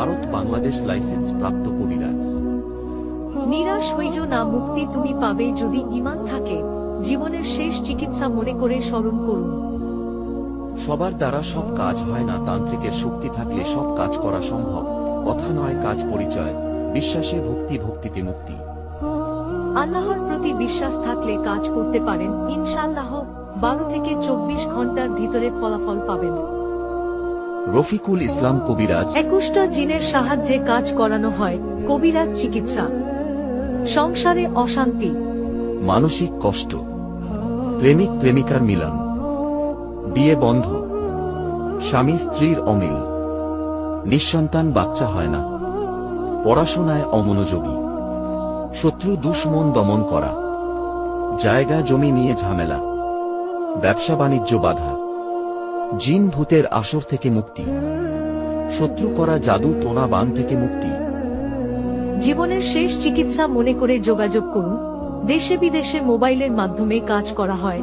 Bharat Bangladesh licence প্রাপ্ত কবিরাজ। নিরাশ হইও না, মুক্তি তুমি পাবে যদি ঈমান থাকে। জীবনের শেষ চিকিৎসা মনে করে স্মরণ করুন। সবার দ্বারা সব কাজ হয় না, তান্ত্রিকের শক্তি থাকলে সব কাজ করা সম্ভব। কথা নয় কাজ, পরিচয়। বিশ্বাসে ভক্তি, ভক্তিতে মুক্তি। আল্লাহর প্রতি বিশ্বাস থাকলে কাজ করতে পারেন ইনশাআল্লাহ। 12 থেকে 24 ঘন্টার ভিতরে ফলাফল পাবেন। রফিকুল ইসলাম কবিরাজ। 21টা জিনের সাহায্যে কাজ করানো হয়। কবিরাজ চিকিৎসা। সংসারে অশান্তি, মানসিক কষ্ট, প্রেমিক প্রেমিকার মিলন, বিয়ে বন্ধ, স্বামী স্ত্রীর অমিল, নিঃসন্তান বাচ্চা হয় না, পড়াশোনায় অমনোযোগী, শত্রু দুশ্মন দমন করা, জায়গা জমি নিয়ে ঝামেলা, ব্যবসা বাণিজ্য বাধা, জিন ভূতের আসর থেকে মুক্তি, শত্রু করা জাদু টোনা বান থেকে মুক্তি। জীবনের শেষ চিকিৎসা মনে করে যোগাযোগ করুন। দেশে বিদেশে মোবাইলের মাধ্যমে কাজ করা হয়।